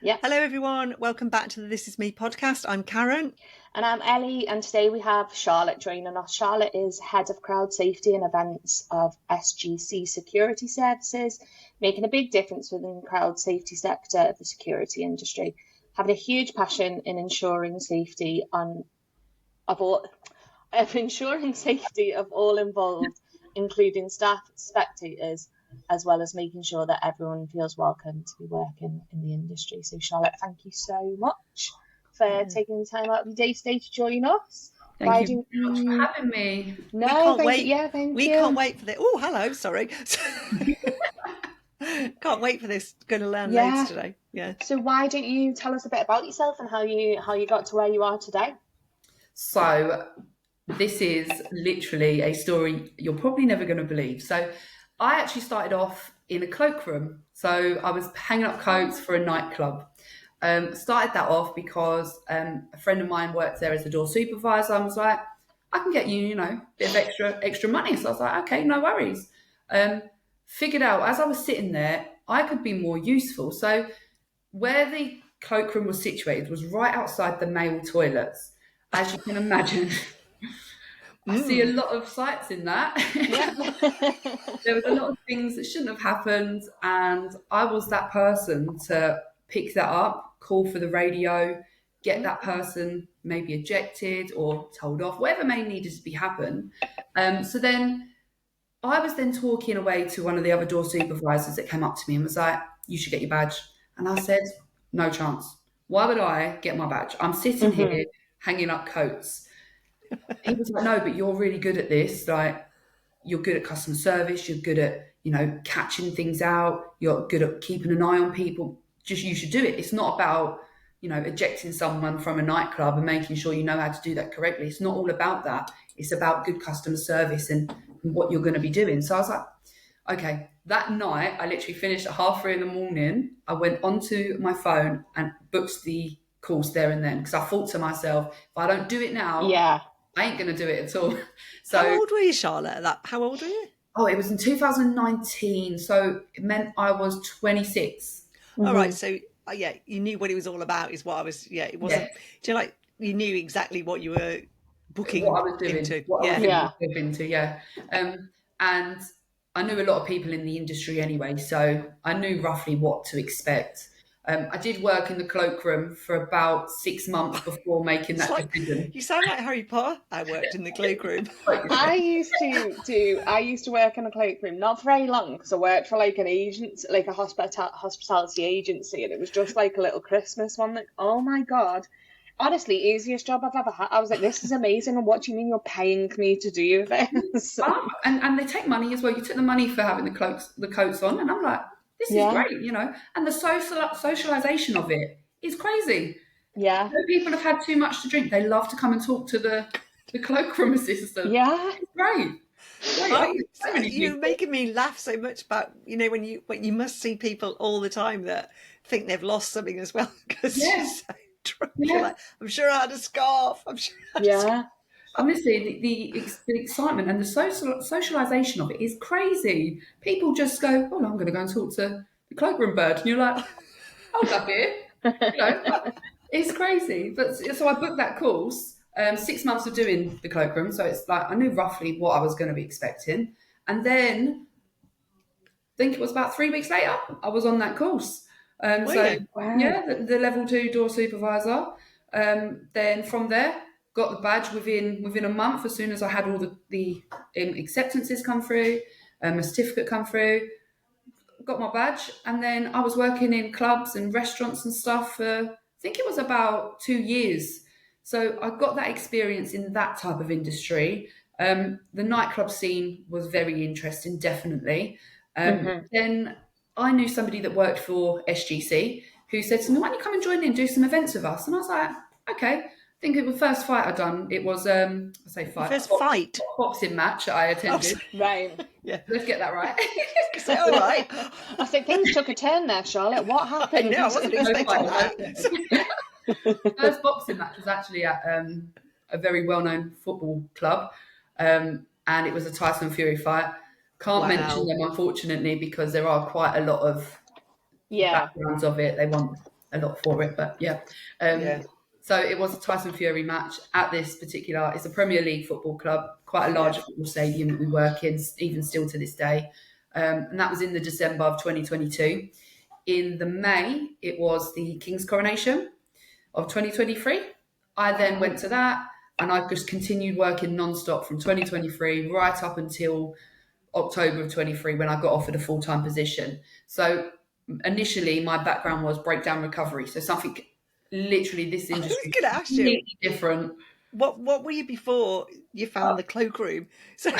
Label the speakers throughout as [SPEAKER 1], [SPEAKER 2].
[SPEAKER 1] Yeah.
[SPEAKER 2] Hello, everyone. Welcome back to the This Is Me podcast. I'm Karen.
[SPEAKER 1] And I'm Ellie, and today we have Charlotte joining us. Charlotte is Head of Crowd Safety and Events of SGC Security Services, making a big difference within the crowd safety sector of the security industry, having a huge passion in ensuring safety of all involved, including staff, spectators, as well as making sure that everyone feels welcome to be working in the industry. So Charlotte, thank you so much for taking the time out of your day today to join us.
[SPEAKER 3] Thank you very much for having me.
[SPEAKER 1] No,
[SPEAKER 2] we can't wait.
[SPEAKER 1] Thank
[SPEAKER 2] we
[SPEAKER 1] you.
[SPEAKER 2] Can't wait for this. Oh, hello. Sorry. Can't wait for this. Going to learn loads today. Yeah.
[SPEAKER 1] So why don't you tell us a bit about yourself and how you got to where you are today?
[SPEAKER 3] So this is literally a story you're probably never going to believe. So I actually started off in a cloakroom. So I was hanging up coats for a nightclub. Started that off because a friend of mine worked there as a door supervisor. I was like, I can get you, a bit of extra money. So I was like, okay, no worries. Figured out as I was sitting there, I could be more useful. So where the cloakroom was situated was right outside the male toilets. As you can imagine, I see a lot of sights in that. There was a lot of things that shouldn't have happened, and I was that person to pick that up, call for the radio, get that person maybe ejected or told off, whatever may needed to be happen. So then I was then talking away to one of the other door supervisors that came up to me and was like, you should get your badge. And I said, no chance. Why would I get my badge? I'm sitting here hanging up coats. He was like, no, but you're really good at this. Like, you're good at customer service. You're good at, catching things out. You're good at keeping an eye on people. Just, you should do it. It's not about, ejecting someone from a nightclub and making sure you know how to do that correctly. It's not all about that. It's about good customer service and what you're going to be doing. So I was like, okay. That night, I literally finished at 3:30 a.m. I went onto my phone and booked the course there and then, because I thought to myself, if I don't do it now, I ain't going to do it at all. So,
[SPEAKER 2] how old were you, Charlotte? How old were you?
[SPEAKER 3] Oh, it was in 2019. So it meant I was 26.
[SPEAKER 2] All right. So, you knew what it was all about is what I was, it wasn't, you knew exactly what you were booking
[SPEAKER 3] what I was doing,
[SPEAKER 2] into.
[SPEAKER 3] And I knew a lot of people in the industry anyway, so I knew roughly what to expect. I did work in the cloakroom for about 6 months before making that decision.
[SPEAKER 2] You sound like Harry Potter. I worked in the cloakroom.
[SPEAKER 1] I used to work in a cloakroom, not for very long, because I worked for like an agent, like a hospitality agency, and it was just like a little Christmas one. Like, oh my God. Honestly, easiest job I've ever had. I was like, this is amazing. And what do you mean you're paying me to do this?
[SPEAKER 3] And they take money as well. You took the money for having the coats on, and I'm like, this is great, And the socialization of it is crazy.
[SPEAKER 1] Yeah.
[SPEAKER 3] People have had too much to drink. They love to come and talk to the cloakroom assistant.
[SPEAKER 1] Yeah.
[SPEAKER 3] It's great.
[SPEAKER 2] You're making me laugh so much about, when you must see people all the time that think they've lost something as well because you're so drunk. You're like, I'm sure I had a scarf. I'm sure I had a scarf.
[SPEAKER 3] Honestly, the excitement and the socialization of it is crazy. People just go, oh, I'm going to go and talk to the cloakroom bird. And you're like, hold up here. It's crazy. But so I booked that course, 6 months of doing the cloakroom. So it's like I knew roughly what I was going to be expecting. And then I think it was about 3 weeks later, I was on that course. The level 2 door supervisor. Then from there, got the badge within a month. As soon as I had all the acceptances come through, a certificate come through, got my badge, and then I was working in clubs and restaurants and stuff for, I think it was about 2 years. So I got that experience in that type of industry. The nightclub scene was very interesting, definitely. Then I knew somebody that worked for SGC who said to me, why don't you come and join in and do some events with us? And I was like, okay. I think the first fight I'd done, it was, boxing match I attended.
[SPEAKER 1] Right.
[SPEAKER 3] Yeah. Let's get that right.
[SPEAKER 2] All right.
[SPEAKER 1] I think things took a turn there, Charlotte. What happened?
[SPEAKER 2] I wasn't expecting that.
[SPEAKER 3] First boxing match was actually at a very well-known football club, and it was a Tyson Fury fight. Can't mention them, unfortunately, because there are quite a lot of backgrounds of it. They want a lot for it, but yeah. So it was a Tyson Fury match at this particular, it's a Premier League football club, quite a large football stadium that we work in, even still to this day. And that was in the December of 2022. In the May, it was the King's coronation of 2023. I then went to that, and I just continued working non-stop from 2023 right up until October of 23 when I got offered a full-time position. So initially my background was breakdown recovery. So something literally this industry
[SPEAKER 2] is
[SPEAKER 3] completely different.
[SPEAKER 2] What were you before you found the cloakroom? So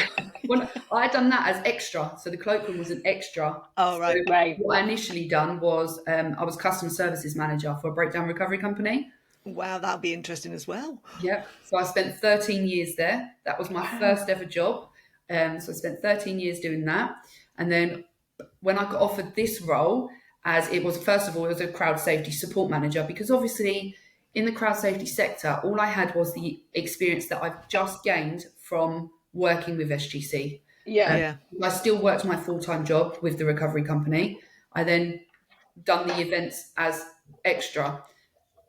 [SPEAKER 3] when I had done that as extra, so the cloakroom was an extra.
[SPEAKER 2] Oh, right.
[SPEAKER 3] So what I initially done was I was customer services manager for a breakdown recovery company.
[SPEAKER 2] Wow, that'll be interesting as well.
[SPEAKER 3] Yep. So I spent 13 years there. That was my first ever job. So I spent 13 years doing that. And then when I got offered this role, as it was, first of all, it was a crowd safety support manager, because obviously in the crowd safety sector, all I had was the experience that I've just gained from working with SGC. I still worked my full-time job with the recovery company. I then done the events as extra.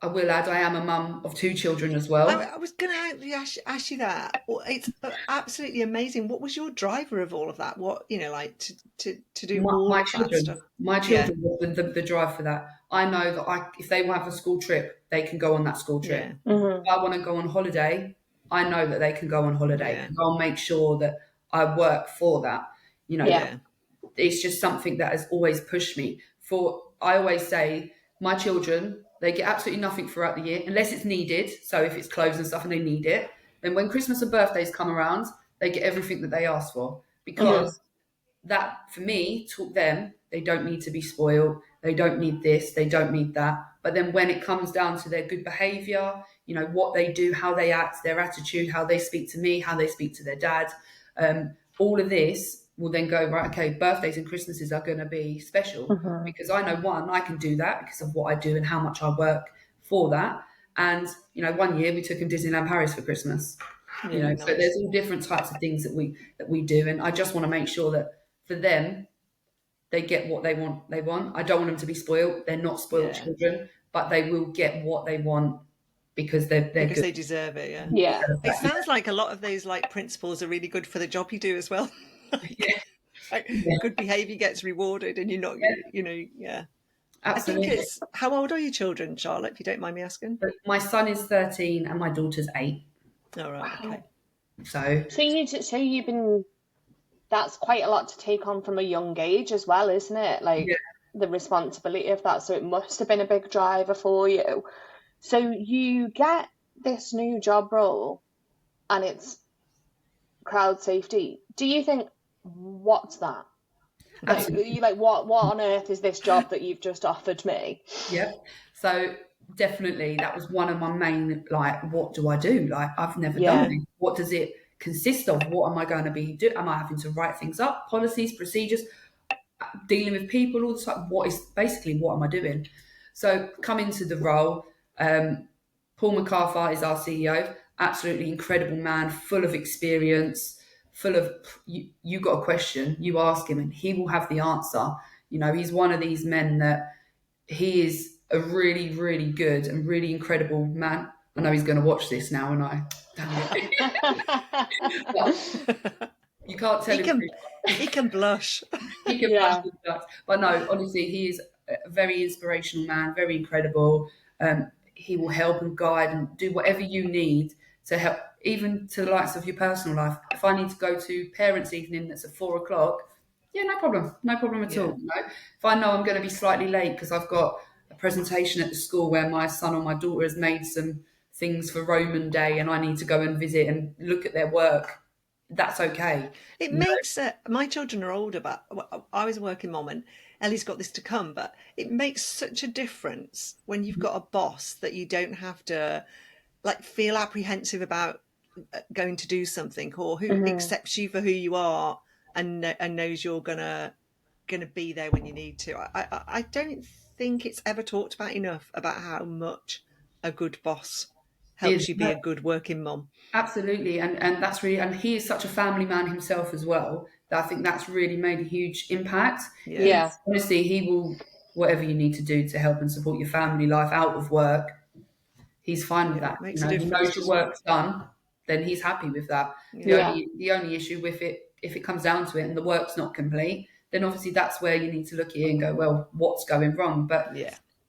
[SPEAKER 3] I will add, I am a mum of 2 children as well.
[SPEAKER 2] I was going to ask you that. It's absolutely amazing. What was your driver of all of that? What, like to do all of that stuff?
[SPEAKER 3] My children was the drive for that. I know that if they have a school trip, they can go on that school trip.
[SPEAKER 2] Yeah.
[SPEAKER 3] If I want to go on holiday, I know that they can go on holiday. Yeah. I'll make sure that I work for that. It's just something that has always pushed me. I always say, my children, they get absolutely nothing throughout the year unless it's needed. So if it's clothes and stuff and they need it, then when Christmas and birthdays come around, they get everything that they ask for, because that, for me, taught them they don't need to be spoiled. They don't need this. They don't need that. But then when it comes down to their good behaviour, what they do, how they act, their attitude, how they speak to me, how they speak to their dad, all of this will then go, right, okay, birthdays and Christmases are going to be special because I know, one, I can do that because of what I do and how much I work for that. And, one year we took them Disneyland Paris for Christmas. So there's all different types of things that we do. And I just want to make sure that for them, they get what they want. I don't want them to be spoiled. They're not spoiled children, but they will get what they want because they're
[SPEAKER 2] because
[SPEAKER 3] good.
[SPEAKER 2] They deserve it.
[SPEAKER 1] Yeah.
[SPEAKER 2] It sounds like a lot of those principles are really good for the job you do as well. Good behaviour gets rewarded, and you're not,
[SPEAKER 3] Absolutely.
[SPEAKER 2] I think how old are your children, Charlotte, if you don't mind me asking?
[SPEAKER 3] My son is 13 and my daughter's 8.
[SPEAKER 2] All right. Okay.
[SPEAKER 1] So you've been. That's quite a lot to take on from a young age as well, isn't it? The responsibility of that. So it must have been a big driver for you. So you get this new job role, and crowd safety. Do you think, what's that? What on earth is this job that you've just offered me?
[SPEAKER 3] Yep. So definitely that was one of my main, what do I do? I've never done it. What does it consist of? What am I going to be doing? Am I having to write things up, policies, procedures, dealing with people all the time? What am I doing? So come into the role, Paul MacArthur is our CEO, absolutely incredible man, full of experience, full of, you got a question, you ask him and he will have the answer. He's one of these men that he is a really, really good and really incredible man. I know he's going to watch this now, and you can't tell him.
[SPEAKER 2] He can blush.
[SPEAKER 3] He can blush. But no, honestly, he is a very inspirational man, very incredible. He will help and guide and do whatever you need to help, even to the likes of your personal life. If I need to go to parents' evening that's at 4:00, no problem at all. If I know I'm going to be slightly late because I've got a presentation at the school where my son or my daughter has made some things for Roman Day and I need to go and visit and look at their work, that's okay.
[SPEAKER 2] It makes my children are older, but I was a working mom and Ellie's got this to come, but it makes such a difference when you've got a boss that you don't have to feel apprehensive about going to do something, or who accepts you for who you are and knows you're gonna be there when you need to. I don't think it's ever talked about enough about how much a good boss helps you be a good working mum.
[SPEAKER 3] Absolutely, and that's really, and he is such a family man himself as well, that I think that's really made a huge impact.
[SPEAKER 1] Yeah.
[SPEAKER 3] Honestly, he will whatever you need to do to help and support your family life out of work, he's fine with that.
[SPEAKER 2] Makes
[SPEAKER 3] You
[SPEAKER 2] a
[SPEAKER 3] know, he
[SPEAKER 2] difference,
[SPEAKER 3] knows your
[SPEAKER 2] doesn't it?
[SPEAKER 3] work's done, then he's happy with that.
[SPEAKER 1] Yeah.
[SPEAKER 3] The only issue with it, if it comes down to it and the work's not complete, then obviously that's where you need to look at it and go, well, what's going wrong? But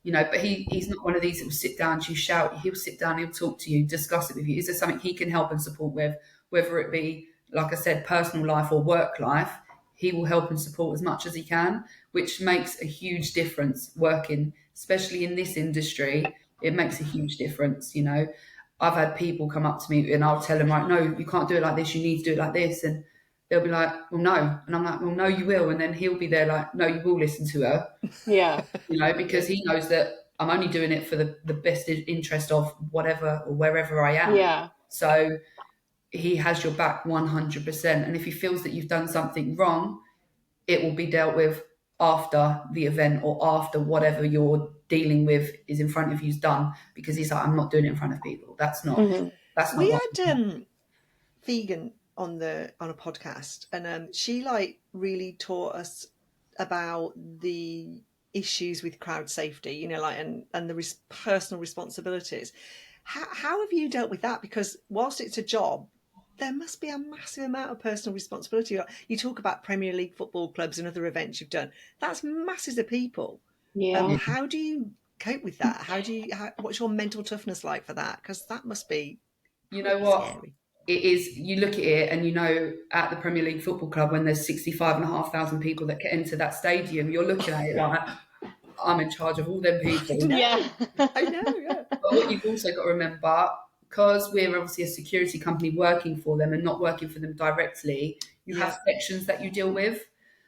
[SPEAKER 3] you know, but he's not one of these that will sit down to you, shout. He'll sit down, he'll talk to you, discuss it with you. Is there something he can help and support with, whether it be, like I said, personal life or work life? He will help and support as much as he can, which makes a huge difference working, especially in this industry. It makes a huge difference. You know, I've had people come up to me and I'll tell them, right, no, you can't do it like this. You need to do it like this. And they'll be like, well, no. And I'm like, well, no, you will. And then he'll be there like, no, you will listen to her.
[SPEAKER 1] Yeah.
[SPEAKER 3] You know, because he knows that I'm only doing it for the best interest of whatever or wherever I am.
[SPEAKER 1] Yeah.
[SPEAKER 3] So he has your back 100%. And if he feels that you've done something wrong, it will be dealt with after the event or after whatever you're dealing with is in front of you's done, because he's like, I'm not doing it in front of people. That's not
[SPEAKER 2] We
[SPEAKER 3] what
[SPEAKER 2] had vegan on a podcast, and she like really taught us about the issues with crowd safety, you know, like and the personal responsibilities. How have you dealt with that? Because whilst it's a job, there must be a massive amount of personal responsibility. You talk about Premier League football clubs and other events you've done. That's masses of people.
[SPEAKER 1] Yeah.
[SPEAKER 2] How do you cope with that? What's your mental toughness like for that? Because that must be,
[SPEAKER 3] you know what
[SPEAKER 2] scary.
[SPEAKER 3] It is. You look at it and, you know, at the Premier League football club, when there's 65,500 people that get into that stadium, you're looking at it like, I'm in charge of all them people.
[SPEAKER 1] Yeah.
[SPEAKER 2] I know, yeah.
[SPEAKER 3] But what you've also got to remember, because we're obviously a security company working for them and not working for them directly, you have sections that you deal with.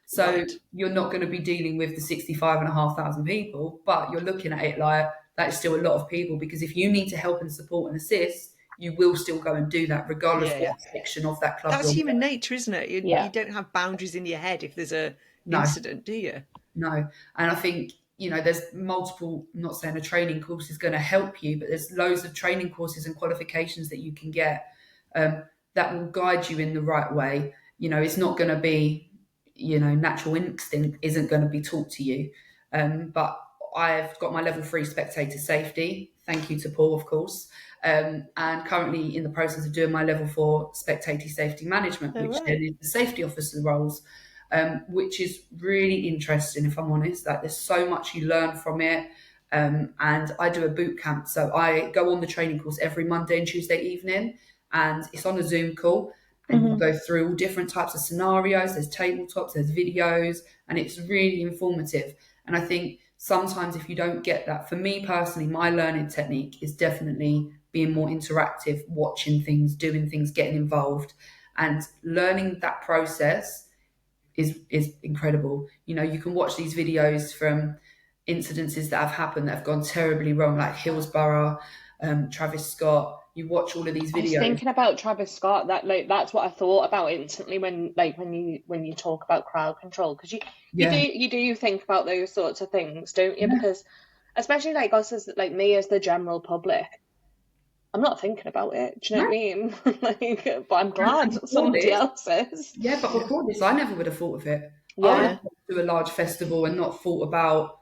[SPEAKER 3] So you're not going to be dealing with the 65,500 people, but you're looking at it like that is still a lot of people, because if you need to help and support and assist, you will still go and do that regardless of what section of that club.
[SPEAKER 2] That's human nature, isn't it? You don't have boundaries in your head if there's a incident, do you?
[SPEAKER 3] No. And I think, you know, there's multiple, I'm not saying a training course is going to help you, but there's loads of training courses and qualifications that you can get that will guide you in the right way. You know, it's not going to be, you know, natural instinct isn't going to be taught to you. But I've got my level 3 spectator safety. Thank you to Paul, of course. And currently in the process of doing my level 4 spectator safety management, which is the safety officer roles. Which is really interesting, if I'm honest. Like, there's so much you learn from it. And I do a boot camp. So I go on the training course every Monday and Tuesday evening, and it's on a Zoom call. And you go through all different types of scenarios. There's tabletops, there's videos, and it's really informative. And I think sometimes if you don't get that, for me personally, my learning technique is definitely being more interactive, watching things, doing things, getting involved, and learning that process is incredible. You know, you can watch these videos from incidences that have happened that have gone terribly wrong, like Hillsborough, Travis Scott. You watch all of these videos.
[SPEAKER 1] I was thinking about Travis Scott. That's what I thought about instantly when you talk about crowd control, because you do think about those sorts of things, don't you? Because especially like us as like me as the general public, I'm not thinking about it. Do you know what I mean? Like, but I'm glad somebody else is.
[SPEAKER 3] Yeah, but before this, I never would have thought of it.
[SPEAKER 1] Yeah.
[SPEAKER 3] I would have do a large festival and not thought about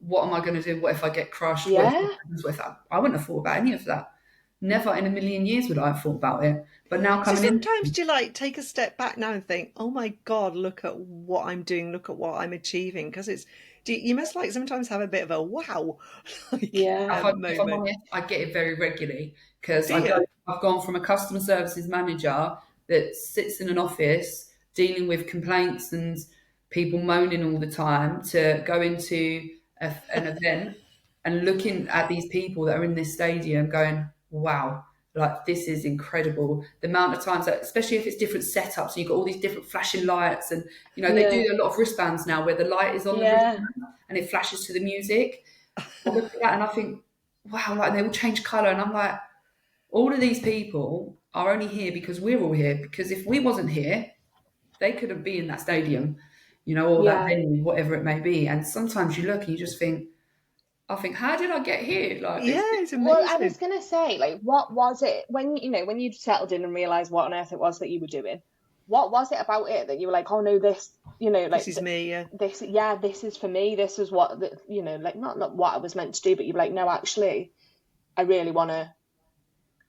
[SPEAKER 3] what am I going to do? What if I get crushed?
[SPEAKER 1] Yeah.
[SPEAKER 3] I wouldn't have thought about any of that. Never in a million years would I have thought about it. But now
[SPEAKER 2] sometimes do you like take a step back now and think, oh my God, look at what I'm doing, look at what I'm achieving? Because you must like sometimes have a bit of a wow.
[SPEAKER 3] If I'm honest, I get it very regularly, because I've gone from a customer services manager that sits in an office dealing with complaints and people moaning all the time to go into an event and looking at these people that are in this stadium going, wow, like this is incredible. The amount of times that, especially if it's different setups, and you've got all these different flashing lights, and you know, they do a lot of wristbands now where the light is on the wristband and it flashes to the music. I look at that and I think, wow, like they will change colour, and I'm like, all of these people are only here because we're all here, because if we wasn't here, they couldn't be in that stadium, you know, or that venue, whatever it may be. And sometimes you look and you just think, how did I get here? Like,
[SPEAKER 2] it's amazing.
[SPEAKER 1] Well, I was gonna say, like, what was it when you settled in and realised what on earth it was that you were doing? what was it about it that you were like, oh no, this, you know, like
[SPEAKER 2] This is me. Yeah.
[SPEAKER 1] this, yeah, this is for me. This is what, you know, like not what I was meant to do, but you were like, no, actually, I really want to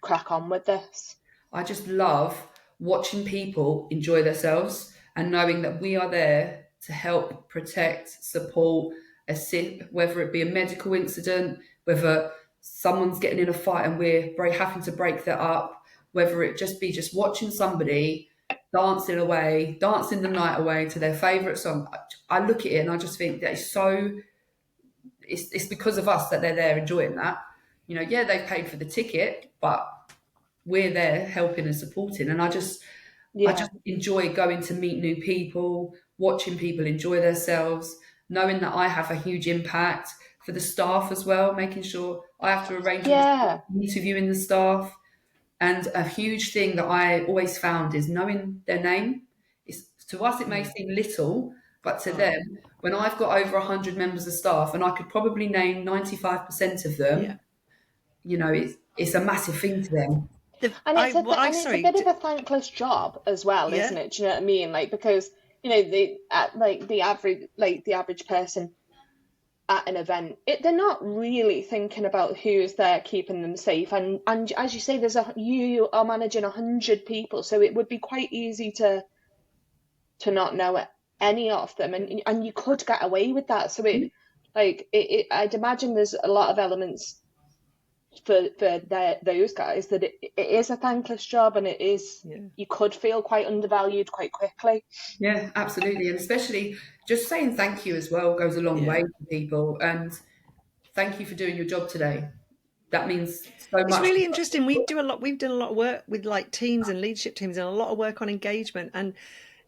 [SPEAKER 1] crack on with this.
[SPEAKER 3] I just love watching people enjoy themselves and knowing that we are there to help, protect, support, assist, whether it be a medical incident, whether someone's getting in a fight and we're having to break that up, whether it just be just watching somebody dancing away, dancing the night away to their favourite song. I look at it and I just think that it's so, it's because of us that they're there enjoying that. You know, yeah, they've paid for the ticket, but we're there helping and supporting. And I just enjoy going to meet new people, watching people enjoy themselves, knowing that I have a huge impact for the staff as well, making sure I have to arrange interviewing the staff. And a huge thing that I always found is knowing their name. To us, it may seem little, but to them, when I've got over 100 members of staff and I could probably name 95% of them, you know, it's a massive thing to them.
[SPEAKER 1] And it's a bit of a thankless job as well, isn't it? Do you know what I mean? Like, because, you know, the average person at an event, they're not really thinking about who's there keeping them safe. And as you say, you are managing 100 people, so it would be quite easy to not know any of them, and you could get away with that. So I'd imagine there's a lot of elements for those guys that it is a thankless job, and it is you could feel quite undervalued quite quickly.
[SPEAKER 3] Yeah, absolutely. And especially just saying thank you as well goes a long way to people. And thank you for doing your job today. That means so much.
[SPEAKER 2] It's really interesting. We've done a lot of work with like teams and leadership teams, and a lot of work on engagement, and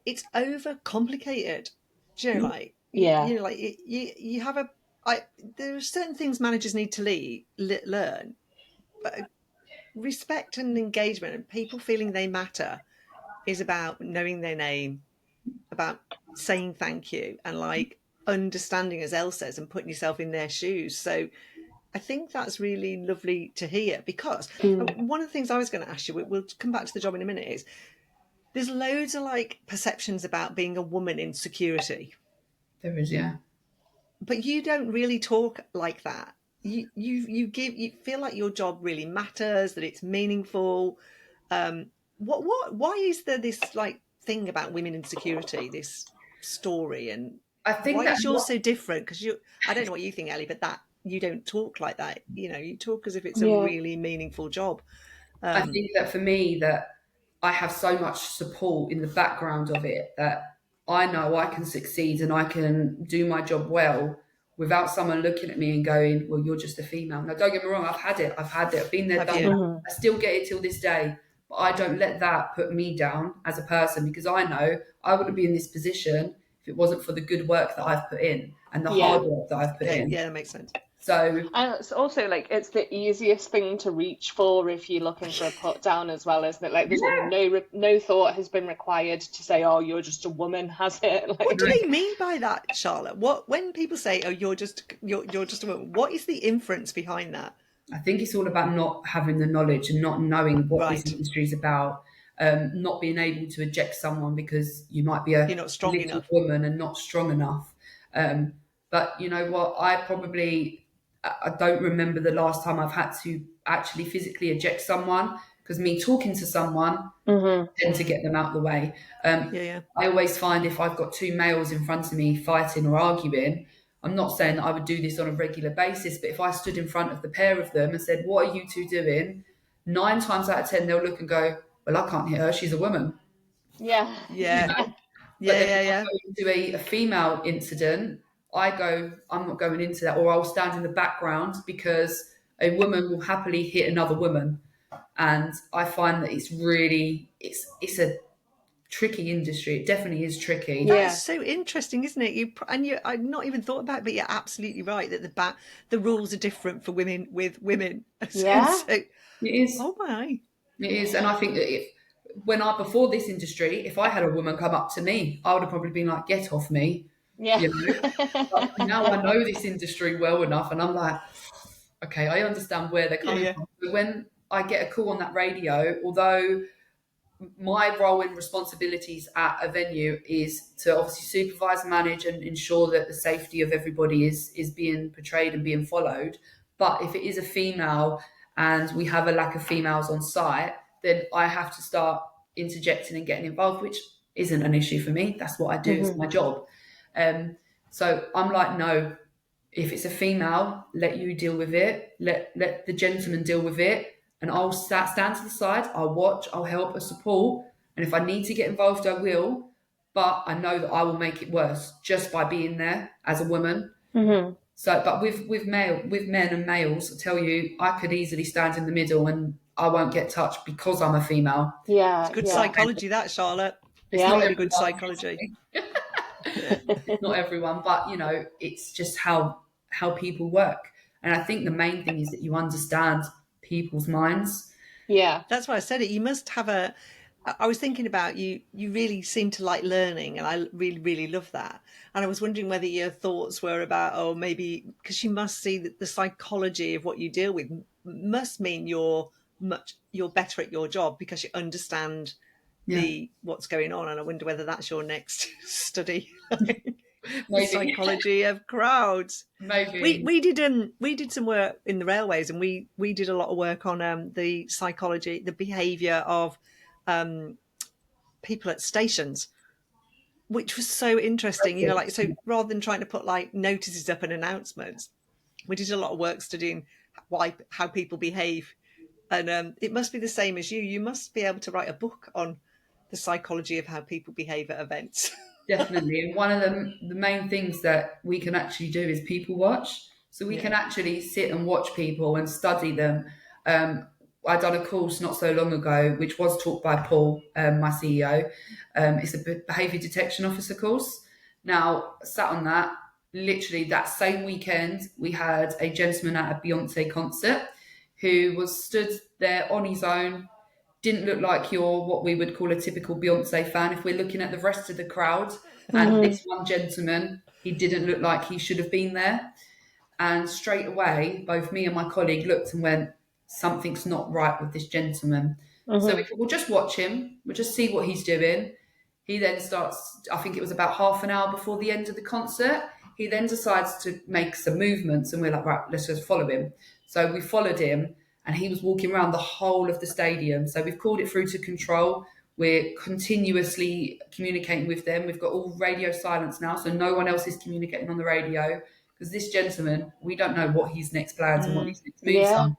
[SPEAKER 2] it's overcomplicated. Do you know, like you know, like you have there are certain things managers need to learn, but respect and engagement and people feeling they matter is about knowing their name, about saying thank you, and like understanding, as Elle says, and putting yourself in their shoes. So I think that's really lovely to hear, because one of the things I was going to ask you, we'll come back to the job in a minute, is there's loads of like perceptions about being a woman in security.
[SPEAKER 3] There is, yeah.
[SPEAKER 2] But you don't really talk like that. You feel like your job really matters, that it's meaningful. Why is there this like thing about women in security, this story, and
[SPEAKER 3] I think
[SPEAKER 2] why is yours so different? Because I don't know what you think, Ellie, but that you don't talk like that. You know, you talk as if it's a really meaningful job.
[SPEAKER 3] I think that for me, that I have so much support in the background of it that I know I can succeed and I can do my job well without someone looking at me and going, well, you're just a female. Now, don't get me wrong, I've had it. I've been there, done that. I still get it till this day. But I don't let that put me down as a person, because I know I wouldn't be in this position if it wasn't for the good work that I've put in and the hard work that I've put in.
[SPEAKER 2] Yeah, that makes sense.
[SPEAKER 3] So,
[SPEAKER 1] and it's also like it's the easiest thing to reach for if you're looking for a put down as well, isn't it? Like there's no thought has been required to say, oh, you're just a woman, has it? Like,
[SPEAKER 2] what do they mean by that, Charlotte? When people say, oh, you're just a woman, what is the inference behind that?
[SPEAKER 3] I think it's all about not having the knowledge and not knowing what this industry is about. Not being able to eject someone because you might be you're
[SPEAKER 2] not strong enough
[SPEAKER 3] woman and not strong enough. But you know what? I don't remember the last time I've had to actually physically eject someone, because me talking to someone tend to get them out of the way. I always find if I've got two males in front of me fighting or arguing, I'm not saying that I would do this on a regular basis, but if I stood in front of the pair of them and said, what are you two doing? 9 times out of 10, they'll look and go, well, I can't hit her. She's a woman.
[SPEAKER 1] Yeah.
[SPEAKER 2] Yeah.
[SPEAKER 3] You know? If I go into a female incident, I'm not going into that, or I'll stand in the background, because a woman will happily hit another woman. And I find that it's a tricky industry. It definitely is tricky.
[SPEAKER 2] That's so interesting, isn't it? I've not even thought about it, but you're absolutely right that the rules are different for women with women.
[SPEAKER 1] Yeah.
[SPEAKER 3] So, it is.
[SPEAKER 2] Oh my.
[SPEAKER 3] It is. And I think that before this industry, if I had a woman come up to me, I would have probably been like, get off me.
[SPEAKER 1] Yeah.
[SPEAKER 3] You know? But now I know this industry well enough, and I'm like, okay, I understand where they're coming from. But when I get a call on that radio, although my role and responsibilities at a venue is to obviously supervise, manage, and ensure that the safety of everybody is being portrayed and being followed. But if it is a female and we have a lack of females on site, then I have to start interjecting and getting involved, which isn't an issue for me. That's what I do. It's my job. So I'm like, no, if it's a female, let you deal with it. Let the gentleman deal with it. And I'll stand to the side, I'll watch, I'll help, I'll support. And if I need to get involved, I will. But I know that I will make it worse just by being there as a woman. So, but with men and males, I tell you, I could easily stand in the middle and I won't get touched because I'm a female.
[SPEAKER 1] Yeah.
[SPEAKER 2] It's good psychology, that, Charlotte.
[SPEAKER 3] It's
[SPEAKER 2] not
[SPEAKER 3] not
[SPEAKER 2] very good psychology.
[SPEAKER 3] Not everyone, but you know, it's just how people work. And I think the main thing is that you understand people's minds.
[SPEAKER 1] Yeah.
[SPEAKER 2] That's why I said it. You must have I was thinking about you really seem to like learning, and I really, really love that. And I was wondering whether your thoughts were about, oh, maybe, because you must see that the psychology of what you deal with must mean you're better at your job because you understand what's going on. And I wonder whether that's your next study. The psychology of crowds.
[SPEAKER 3] Maybe
[SPEAKER 2] we did some work in the railways, and we did a lot of work on the psychology, the behaviour of people at stations, which was so interesting. You know, like, so rather than trying to put like notices up and announcements, we did a lot of work studying how people behave. And it must be the same as you. You must be able to write a book on the psychology of how people behave at events.
[SPEAKER 3] Definitely. And one of the main things that we can actually do is people watch. So we can actually sit and watch people and study them. I done a course not so long ago, which was taught by Paul, my CEO. It's a behaviour detection officer course. Now, sat on that, literally that same weekend, we had a gentleman at a Beyonce concert who was stood there on his own. Didn't look like you're what we would call a typical Beyonce fan. If we're looking at the rest of the crowd, and this one gentleman, he didn't look like he should have been there. And straight away, both me and my colleague looked and went, something's not right with this gentleman. So we thought, we'll just watch him. We'll just see what he's doing. He then starts, I think it was about half an hour before the end of the concert, he then decides to make some movements, and we're like, right, let's just follow him. So we followed him, and he was walking around the whole of the stadium. So we've called it through to control. We're continuously communicating with them. We've got all radio silence now, so no one else is communicating on the radio, because this gentleman, we don't know what his next plans and what his next moves are.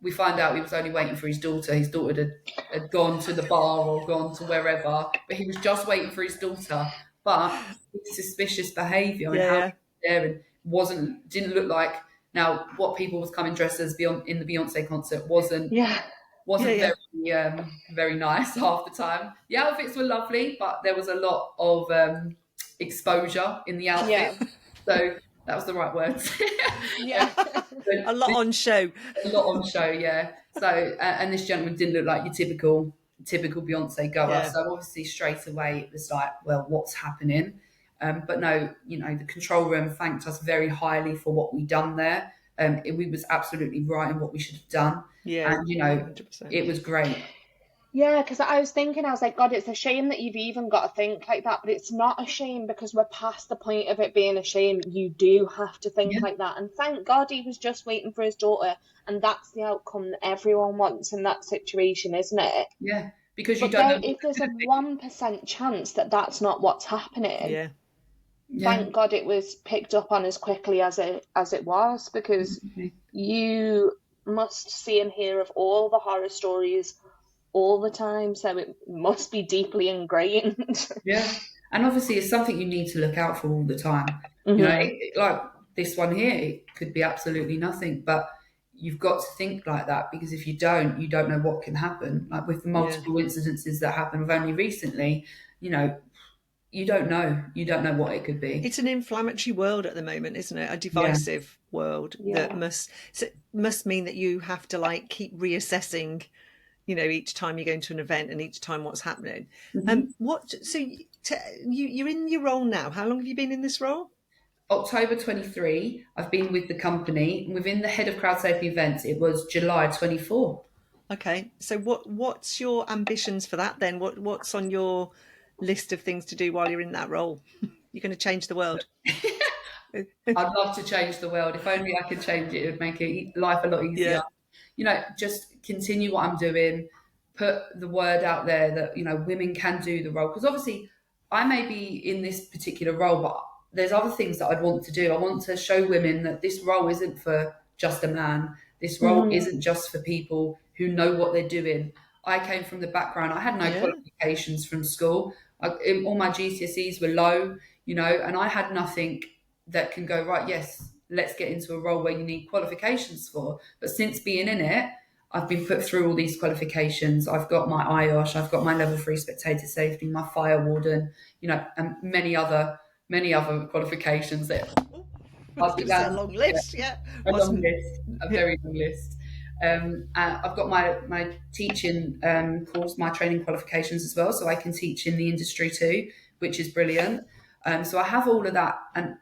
[SPEAKER 3] We find out he was only waiting for his daughter. His daughter had gone to the bar or gone to wherever, but he was just waiting for his daughter. But his suspicious behaviour and how he was there and didn't look like. Now, what people was coming dressed as in the Beyonce concert wasn't very nice half the time. The outfits were lovely, but there was a lot of exposure in the outfit. So that was the right word.
[SPEAKER 2] A lot on show.
[SPEAKER 3] A lot on show, yeah. So, and this gentleman didn't look like your typical Beyonce goer. Yeah. So obviously straight away it was like, well, what's happening? But no, you know, the control room thanked us very highly for what we done there. We was absolutely right in what we should have done. Yeah, and you know, 100%. It was great.
[SPEAKER 1] Yeah, because I was thinking, I was like, God, it's a shame that you've even got to think like that, but it's not a shame because we're past the point of it being a shame. You do have to think like that. And thank God he was just waiting for his daughter, and that's the outcome that everyone wants in that situation, isn't it?
[SPEAKER 3] Yeah, because you don't know.
[SPEAKER 1] If there's a 1% chance that that's not what's happening, thank God it was picked up on as quickly as it was, because you must see and hear of all the horror stories all the time, so it must be deeply ingrained.
[SPEAKER 3] Yeah, and obviously it's something you need to look out for all the time. You know, like this one here, it could be absolutely nothing, but you've got to think like that, because if you don't know what can happen. Like with the multiple incidences that happened only recently, you know, you don't know what it could be.
[SPEAKER 2] It's an inflammatory world at the moment, isn't it? A divisive world that must mean that you have to like keep reassessing, you know, each time you go into an event and each time what's happening. You're in your role now. How long have you been in this role?
[SPEAKER 3] October 23. I've been with the company. Within the head of crowd safety events, it was July 24.
[SPEAKER 2] Okay. So what's your ambitions for that then? What's on your list of things to do while you're in that role? You're going to change the world.
[SPEAKER 3] I'd love to change the world. If only I could change it, it would make life a lot easier.
[SPEAKER 2] Yeah.
[SPEAKER 3] Just continue what I'm doing, put the word out there that, women can do the role. Because obviously, I may be in this particular role, but there's other things that I'd want to do. I want to show women that this role isn't for just a man. This role isn't just for people who know what they're doing. I came from the background, I had no
[SPEAKER 2] Yeah.
[SPEAKER 3] qualifications from school. All my GCSEs were low, and I had nothing that can go, right, yes, let's get into a role where you need qualifications for. But since being in it, I've been put through all these qualifications. I've got my IOSH, I've got my level 3 spectator safety, my fire warden, and many other qualifications that I've
[SPEAKER 2] It's a long list, yeah.
[SPEAKER 3] a long list, a very long list. I've got my teaching course, my training qualifications as well, so I can teach in the industry too, which is brilliant. So I have all of that, and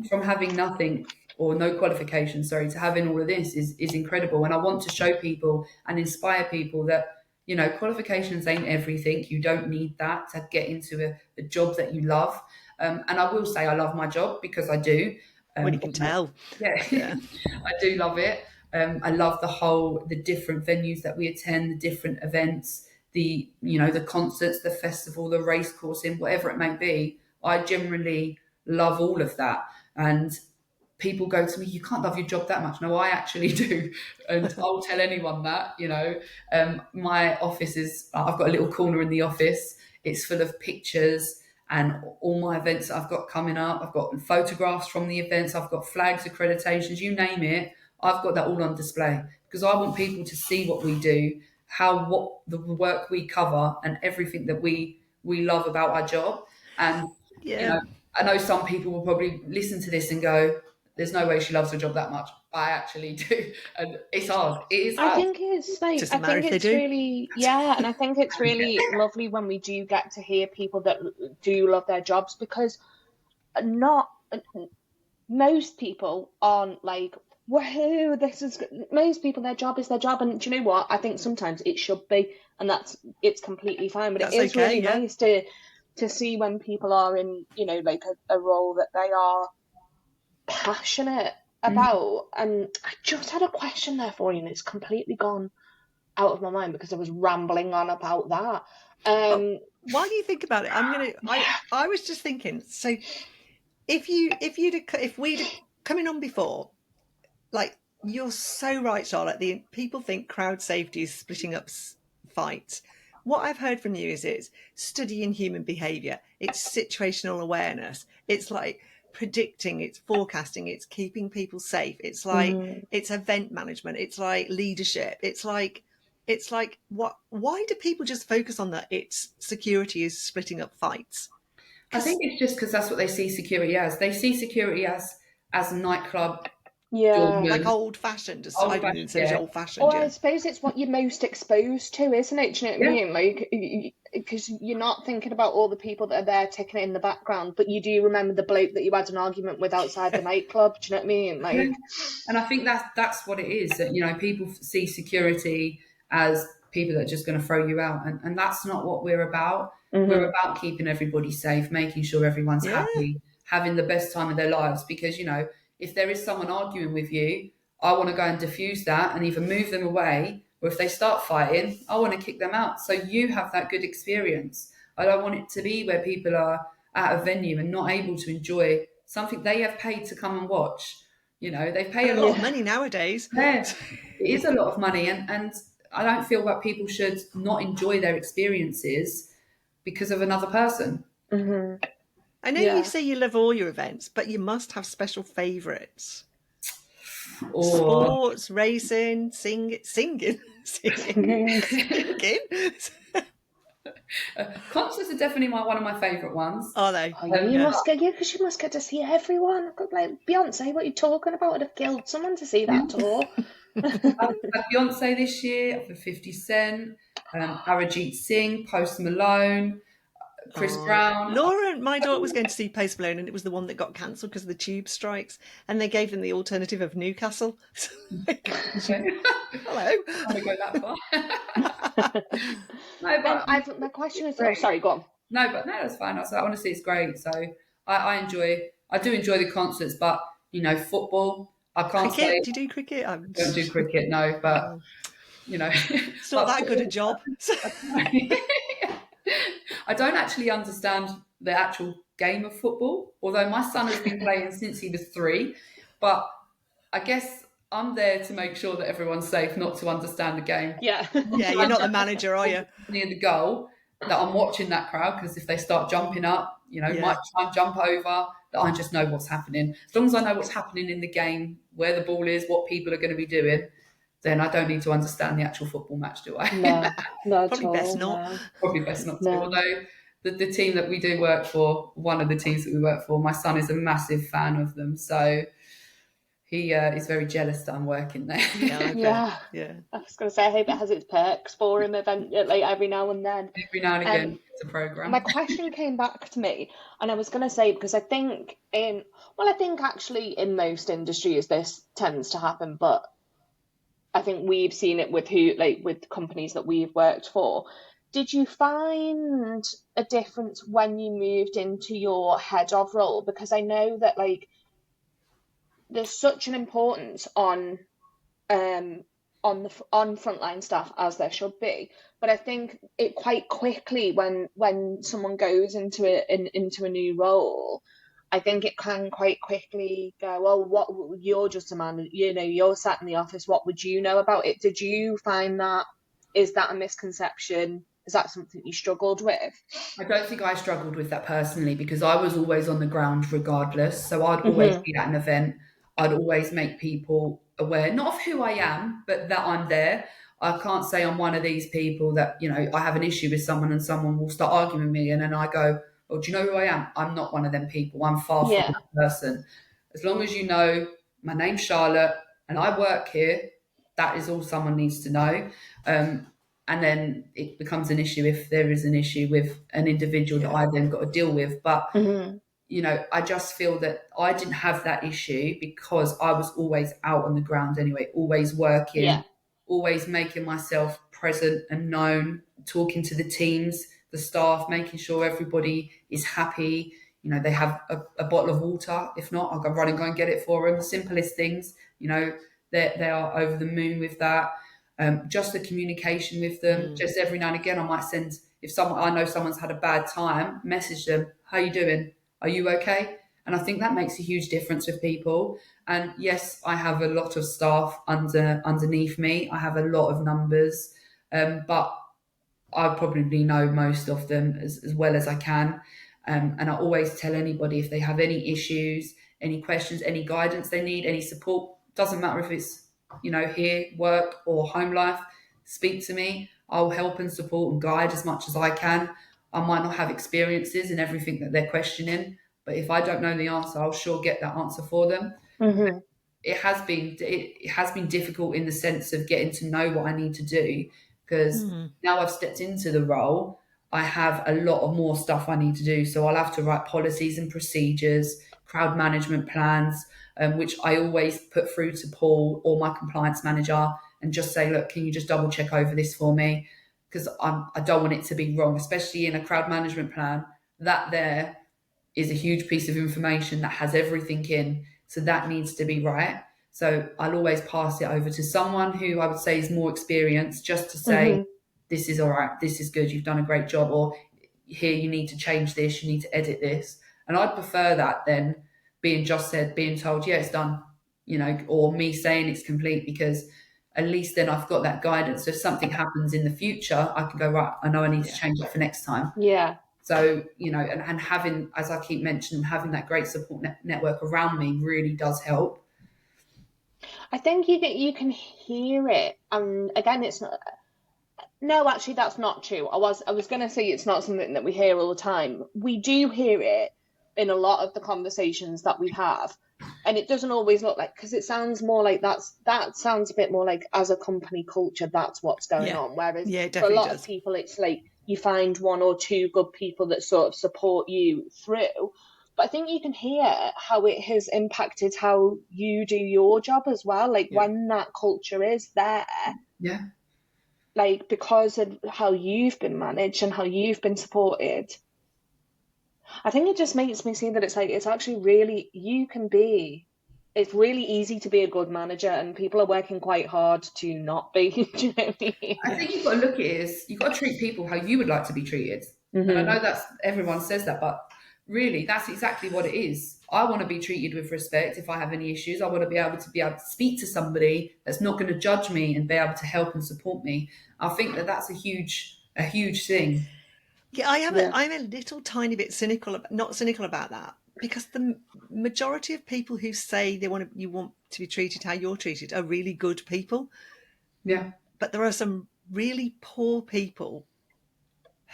[SPEAKER 3] from having nothing or no qualifications, to having all of this is incredible. And I want to show people and inspire people that qualifications ain't everything. You don't need that to get into a job that you love. And I will say I love my job because I do.
[SPEAKER 2] Well, you can tell.
[SPEAKER 3] Yeah. I do love it. I love the different venues that we attend, the different events, the concerts, the festival, the race coursing, whatever it may be. I generally love all of that. And people go to me, you can't love your job that much. No, I actually do. And I'll tell anyone that, my office I've got a little corner in the office. It's full of pictures and all my events that I've got coming up. I've got photographs from the events. I've got flags, accreditations, you name it. I've got that all on display because I want people to see what we do, what the work we cover and everything that we love about our job. And, I know some people will probably listen to this and go, there's no way she loves her job that much. I actually do. And it's hard. It is hard.
[SPEAKER 1] I think it's like,
[SPEAKER 2] Doesn't matter if they do.
[SPEAKER 1] really, and I think it's really lovely when we do get to hear people that do love their jobs, because most people aren't like, woohoo, most people, their job is their job. And do you know what? I think sometimes it should be, and it's completely fine. But it is really nice to see when people are in, like a role that they are passionate about. And I just had a question there for you, and it's completely gone out of my mind because I was rambling on about that.
[SPEAKER 2] While you think about it, I was just thinking, so if we'd coming on before, like, you're so right, Charlotte, people think crowd safety is splitting up fights. What I've heard from you is it's studying human behaviour, it's situational awareness, it's like predicting, it's forecasting, it's keeping people safe, it's like it's event management, it's like leadership, it's like why do people just focus on that? It's security is splitting up fights.
[SPEAKER 3] I think it's just because that's what they see security as. They see security as a nightclub.
[SPEAKER 2] Like old-fashioned, old-fashioned.
[SPEAKER 1] Or I suppose it's what you're most exposed to, isn't it? Do you know what I mean? Like, because you're not thinking about all the people that are there ticking it in the background, but you do remember the bloke that you had an argument with outside the nightclub. Do you know what I mean? Like,
[SPEAKER 3] and I think that's what it is. That people see security as people that are just going to throw you out, and that's not what we're about. We're about keeping everybody safe, making sure everyone's happy, having the best time of their lives. Because if there is someone arguing with you, I want to go and diffuse that and either move them away, or if they start fighting, I want to kick them out. So you have that good experience. I don't want it to be where people are at a venue and not able to enjoy something they have paid to come and watch. They pay a lot
[SPEAKER 2] of money nowadays.
[SPEAKER 3] Yeah, it is a lot of money. And I don't feel that people should not enjoy their experiences because of another person.
[SPEAKER 2] I know you say you love all your events, but you must have special favourites. Sports, racing, singing.
[SPEAKER 3] Concerts are definitely one of my favourite ones.
[SPEAKER 2] Are they?
[SPEAKER 1] You must get to see everyone. Like Beyonce, what are you talking about? I'd have killed someone to see that tour.
[SPEAKER 3] I've had Beyonce this year, for 50 Cent, Arajit Singh, Post Malone, Chris Brown.
[SPEAKER 2] Laura, my daughter was going to see Post Malone, and it was the one that got cancelled because of the tube strikes, and they gave them the alternative of Newcastle.
[SPEAKER 3] Okay.
[SPEAKER 2] Hello.
[SPEAKER 3] I'm going to go that far. No, but
[SPEAKER 1] my question is, sorry, go on.
[SPEAKER 3] No, but no, that's fine. So honestly, it's great. So I do enjoy the concerts, but football, I can't
[SPEAKER 2] Cricket?
[SPEAKER 3] say.
[SPEAKER 2] Do you do cricket?
[SPEAKER 3] I don't do cricket, no, but
[SPEAKER 2] it's not that good a job.
[SPEAKER 3] I don't actually understand the actual game of football, although my son has been playing since he was 3. But I guess I'm there to make sure that everyone's safe, not to understand the game.
[SPEAKER 1] Yeah.
[SPEAKER 2] Yeah, you're not the manager, are you?
[SPEAKER 3] Near the goal, that I'm watching that crowd, because if they start jumping up, might try and jump over, that I just know what's happening. As long as I know what's happening in the game, where the ball is, what people are going to be doing, then I don't need to understand the actual football match, do I?
[SPEAKER 1] No,
[SPEAKER 2] Probably best not.
[SPEAKER 1] No.
[SPEAKER 3] Probably best not to. Although the team that we do work for, one of the teams that we work for, my son is a massive fan of them, so he is very jealous that I'm working there.
[SPEAKER 1] Yeah. I was going to say, I hope it has its perks for him every now and then.
[SPEAKER 3] Every now and again, it's a program.
[SPEAKER 1] My question came back to me, and I was going to say, because I think actually in most industries this tends to happen, but I think we've seen it with with companies that we've worked for. Did you find a difference when you moved into your head of role? Because I know that there's such an importance on frontline staff, as there should be, but I think it quite quickly, when someone goes into a new role, I think it can quite quickly go, well, you're just a man, you're sat in the office, what would you know about it? Did you find that? Is that a misconception? Is that something you struggled with?
[SPEAKER 3] I don't think I struggled with that personally, because I was always on the ground regardless. So I'd always be at an event. I'd always make people aware, not of who I am, but that I'm there. I can't say I'm one of these people that, I have an issue with someone and someone will start arguing with me, and then I go, oh, do you know who I am? I'm not one of them people. I'm far from that person. As long as you know my name's Charlotte and I work here, that is all someone needs to know. And then it becomes an issue if there is an issue with an individual that I then got to deal with. But, I just feel that I didn't have that issue because I was always out on the ground anyway, always working, always making myself present and known, talking to the teams, the staff, making sure everybody is happy. They have a bottle of water. If not, I'll go run and go and get it for them. The simplest things, they are over the moon with that. Just the communication with them. Just every now and again, I might send, if I know someone's had a bad time, message them, how you doing? Are you okay? And I think that makes a huge difference with people. And yes, I have a lot of staff underneath me. I have a lot of numbers, but I probably know most of them as well as I can. And I always tell anybody, if they have any issues, any questions, any guidance they need, any support, doesn't matter if it's, here, work or home life, speak to me. I'll help and support and guide as much as I can. I might not have experiences in everything that they're questioning, but if I don't know the answer, I'll sure get that answer for them. It has been difficult in the sense of getting to know what I need to do, because now I've stepped into the role, I have a lot of more stuff I need to do. So I'll have to write policies and procedures, crowd management plans, which I always put through to Paul or my compliance manager and just say, look, can you just double check over this for me? Because I don't want it to be wrong, especially in a crowd management plan. That there is a huge piece of information that has everything in. So that needs to be right. So I'll always pass it over to someone who I would say is more experienced, just to say, this is all right, this is good, you've done a great job, or here you need to change this, you need to edit this. And I'd prefer that than being told, yeah, it's done, or me saying it's complete, because at least then I've got that guidance. So if something happens in the future, I can go, right, I know I need to change it for next time.
[SPEAKER 1] Yeah.
[SPEAKER 3] So, and having, as I keep mentioning, having that great support network around me really does help.
[SPEAKER 1] I think you can hear it. And again, it's not. No, actually, that's not true. I was going to say it's not something that we hear all the time. We do hear it in a lot of the conversations that we have, and it doesn't always look like, because it sounds more like that sounds a bit more like, as a company culture, that's what's going on. Whereas for a lot of people, it's like you find one or two good people that sort of support you through. But I think you can hear how it has impacted how you do your job as well. Like
[SPEAKER 3] Yeah.
[SPEAKER 1] when that culture is there,
[SPEAKER 3] Yeah.
[SPEAKER 1] like because of how you've been managed and how you've been supported, I think it just makes me see that it's like it's actually really it's really easy to be a good manager, and people are working quite hard to not be. Do you know what I mean?
[SPEAKER 3] I think you've got to look at it as you've got to treat people how you would like to be treated. And I
[SPEAKER 1] Mm-hmm.
[SPEAKER 3] know that's everyone says that, but really that's exactly what it is. I want to be treated with respect. If I have any issues, I want to be able to speak to somebody that's not going to judge me and be able to help and support me. I think that that's a huge thing.
[SPEAKER 2] Yeah,
[SPEAKER 1] Yeah.
[SPEAKER 2] I'm a little tiny bit cynical, not cynical about that, because the majority of people who say you want to be treated how you're treated are really good people.
[SPEAKER 3] Yeah.
[SPEAKER 2] But there are some really poor people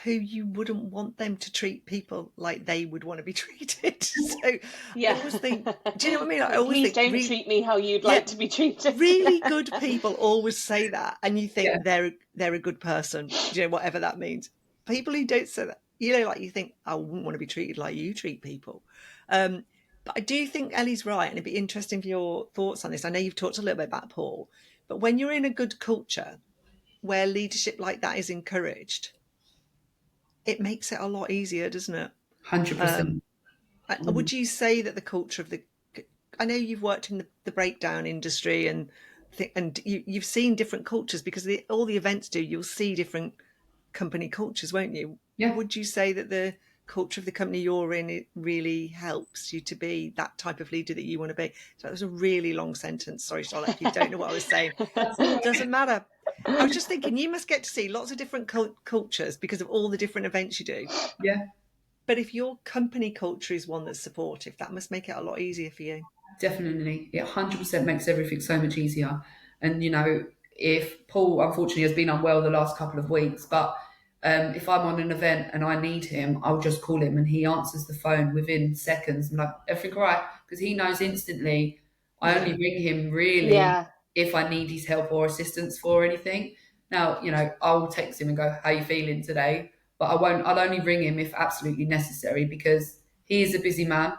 [SPEAKER 2] who you wouldn't want them to treat people like they would want to be treated. So I
[SPEAKER 1] Yeah.
[SPEAKER 2] always think, do you know what I mean? I always
[SPEAKER 1] Please
[SPEAKER 2] think,
[SPEAKER 1] don't treat me how you'd
[SPEAKER 2] yeah,
[SPEAKER 1] like to be treated.
[SPEAKER 2] really good people always say that, and you think
[SPEAKER 3] Yeah.
[SPEAKER 2] they're a good person, you know, whatever that means. People who don't say that, you know, like you think, I wouldn't want to be treated like you treat people. But I do think Ellie's right, and it'd be interesting for your thoughts on this. I know you've talked a little bit about Paul, but when you're in a good culture where leadership like that is encouraged, it makes it a lot easier, doesn't it?
[SPEAKER 3] 100%.
[SPEAKER 2] Would you say that the culture of I know you've worked in the breakdown industry and you've seen different cultures because all the events you'll see different company cultures, won't you?
[SPEAKER 3] Yeah.
[SPEAKER 2] Would you say that the culture of the company you're in, it really helps you to be that type of leader that you want to be? So that was a really long sentence. Sorry, Charlotte, if you don't know what I was saying.
[SPEAKER 3] That's all right.
[SPEAKER 2] Doesn't matter. I was just thinking you must get to see lots of different cultures because of all the different events you do.
[SPEAKER 3] Yeah.
[SPEAKER 2] But if your company culture is one that's supportive, that must make it a lot easier for you.
[SPEAKER 3] Definitely. It 100% makes everything so much easier. And, if Paul unfortunately has been unwell the last couple of weeks, but if I'm on an event and I need him, I'll just call him and he answers the phone within seconds. I'm like, everything all right? Because he knows instantly. I only ring him really
[SPEAKER 1] Yeah.
[SPEAKER 3] if I need his help or assistance for anything. Now, I'll text him and go, how you feeling today? But I'll only ring him if absolutely necessary because he is a busy man.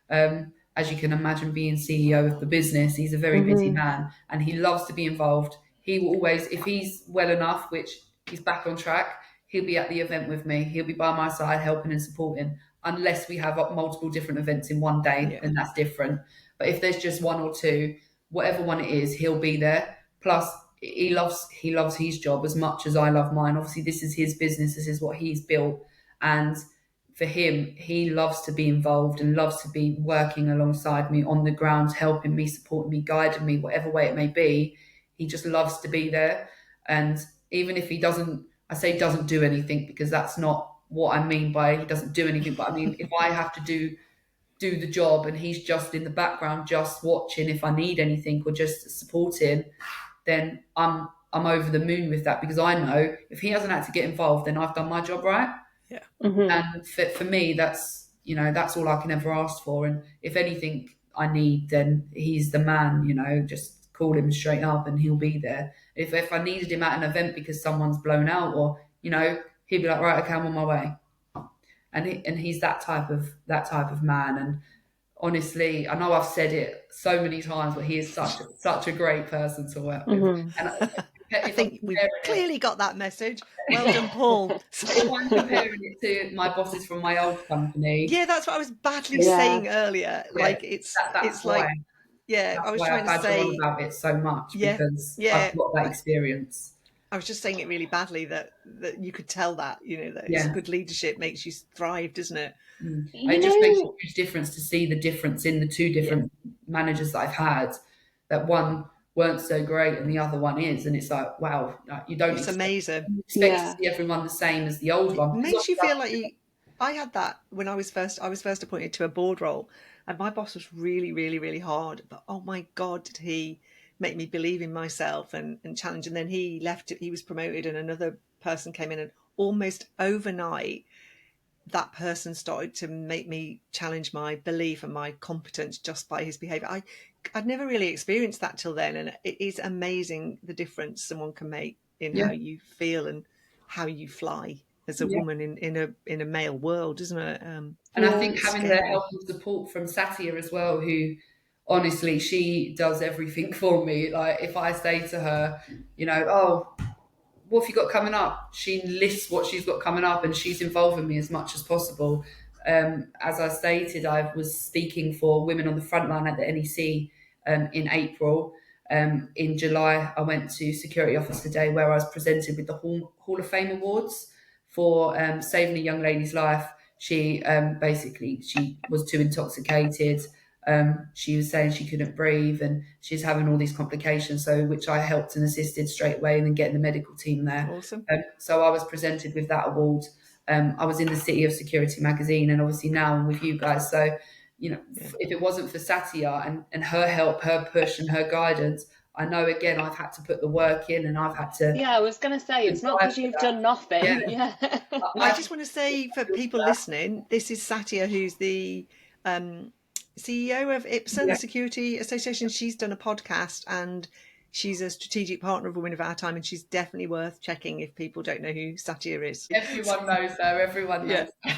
[SPEAKER 3] As you can imagine, being CEO of the business, he's a very busy
[SPEAKER 1] Mm-hmm.
[SPEAKER 3] man and he loves to be involved. He will always, if he's well enough, which he's back on track, he'll be at the event with me. He'll be by my side helping and supporting. Unless we have multiple different events in one day,
[SPEAKER 2] Yeah.
[SPEAKER 3] then that's different. But if there's just one or two, whatever one it is, he'll be there. Plus, he loves his job as much as I love mine. Obviously, this is his business. This is what he's built. And for him, he loves to be involved and loves to be working alongside me on the ground, helping me, supporting me, guiding me, whatever way it may be. He just loves to be there. And even if he doesn't, I say doesn't do anything because that's not what I mean by he doesn't do anything. But I mean, if I have to do the job and he's just in the background, just watching if I need anything or just supporting, then I'm over the moon with that because I know if he hasn't had to get involved, then I've done my job right.
[SPEAKER 2] Yeah.
[SPEAKER 1] Mm-hmm.
[SPEAKER 3] And for me, that's all I can ever ask for. And if anything I need, then he's the man. Just call him straight up and he'll be there. If I needed him at an event because someone's blown out, or he'd be like, right, okay, I'm on my way. And he's that type of man. And honestly, I know I've said it so many times, but he is such a great person to work with.
[SPEAKER 1] Mm-hmm.
[SPEAKER 3] And
[SPEAKER 2] I
[SPEAKER 3] if I'm
[SPEAKER 2] think we've
[SPEAKER 3] comparing
[SPEAKER 2] clearly got that message. Well done, Paul.
[SPEAKER 3] if I'm comparing it to my bosses from my old company,
[SPEAKER 2] Yeah, that's what I was badly
[SPEAKER 1] Yeah.
[SPEAKER 2] saying earlier.
[SPEAKER 3] yeah,
[SPEAKER 2] Like it's
[SPEAKER 3] that's
[SPEAKER 2] like,
[SPEAKER 3] why
[SPEAKER 2] yeah, I was
[SPEAKER 3] I
[SPEAKER 2] trying to
[SPEAKER 3] badger on
[SPEAKER 2] say,
[SPEAKER 3] about it so much
[SPEAKER 2] yeah,
[SPEAKER 3] because
[SPEAKER 2] yeah.
[SPEAKER 3] I've got that experience.
[SPEAKER 2] I was just saying it really badly that you could tell that, that it's
[SPEAKER 3] Yeah.
[SPEAKER 2] good leadership makes you thrive, doesn't it?
[SPEAKER 3] It just makes a huge difference to see the difference in the two different managers that I've had. That one weren't so great and the other one is, and it's like, wow, you don't
[SPEAKER 2] It's
[SPEAKER 3] expect,
[SPEAKER 2] amazing.
[SPEAKER 3] you expect to see everyone the same as the old one.
[SPEAKER 2] Makes you feel like I had that when I was first appointed to a board role, and my boss was really, really, really hard. But oh my God, did he make me believe in myself and challenge? And then he left. He was promoted, and another person came in, and almost overnight, that person started to make me challenge my belief and my competence just by his behaviour. I'd never really experienced that till then, and it is amazing the difference someone can make in how you feel and how you fly. as a woman in a male world, isn't it?
[SPEAKER 3] And I think having the
[SPEAKER 2] scary.
[SPEAKER 3] help and support from Satya as well, who honestly, she does everything for me. Like if I say to her, you know, oh, what have you got coming up? She lists what she's got coming up and she's involving me as much as possible. As I stated, I was speaking for women on the front line at the NEC in April. In July, I went to Security Officer Day where I was presented with the Hall of Fame Awards for saving a young lady's life. She she was too intoxicated. She was saying she couldn't breathe and she's having all these complications. So, which I helped and assisted straight away and then getting the medical team there.
[SPEAKER 2] Awesome.
[SPEAKER 3] So I was presented with that award. I was in the City of Security magazine and obviously now I'm with you guys. So, you know, if it wasn't for Satya and her help, her push and her guidance, I know again I've had to put the work in and I've had to.
[SPEAKER 1] Yeah, I was going to say, it's not because you've done nothing. Yeah.
[SPEAKER 2] I just want to say for people listening, this is Satya, who's the CEO of Ipsen Security Association. She's done a podcast and she's a strategic partner of Women of Our Time, and she's definitely worth checking if people don't know who Satya is.
[SPEAKER 3] Everyone knows her. Everyone knows. Yeah.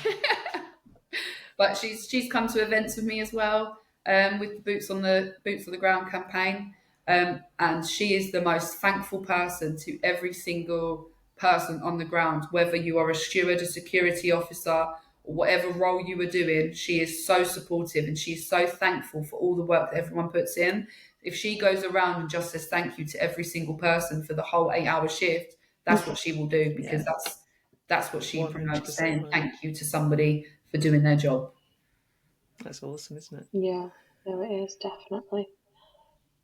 [SPEAKER 3] But she's come to events with me as well, with the Boots on the Ground campaign. And she is the most thankful person to every single person on the ground, whether you are a steward, a security officer, or whatever role you were doing. She is so supportive and she's so thankful for all the work that everyone puts in. If she goes around and just says thank you to every single person for the whole 8-hour shift, that's what she will do, because that's what she promotes, saying thank you to somebody for doing their job.
[SPEAKER 2] That's awesome, isn't it?
[SPEAKER 1] Yeah, no, it is, definitely.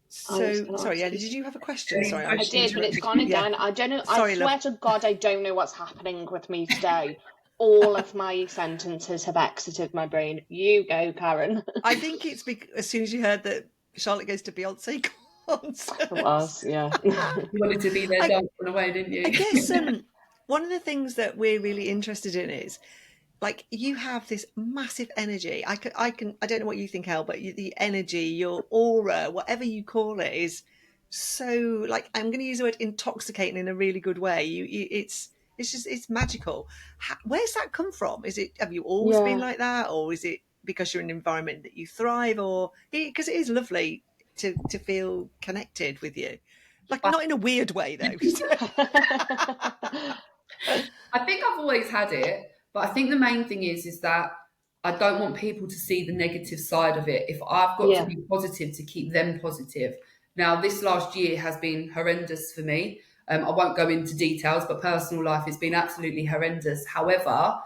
[SPEAKER 2] So, sorry, Ellie, did you have a question? Sorry,
[SPEAKER 1] I did, but it's gone again. I don't know. Sorry, I swear to God, I don't know what's happening with me today. All of my sentences have exited my brain. You go, Karen.
[SPEAKER 2] I think it's because as soon as you heard that Charlotte goes to Beyonce concert.
[SPEAKER 1] It was, yeah.
[SPEAKER 3] You wanted to be there dancing away, didn't you?
[SPEAKER 2] I guess one of the things that we're really interested in is, like, you have this massive energy. I don't know what you think, Elle, but the energy, your aura, whatever you call it, is so, like, I'm going to use the word intoxicating in a really good way. It's magical. Where's that come from? Have you always been like that, or is it because you're in an environment that you thrive, or because it is lovely to feel connected with you, like not in a weird way though?
[SPEAKER 3] I think I've always had it. But I think the main thing is that I don't want people to see the negative side of it. If I've got to be positive to keep them positive. Now, this last year has been horrendous for me. I won't go into details, but personal life has been absolutely horrendous. However,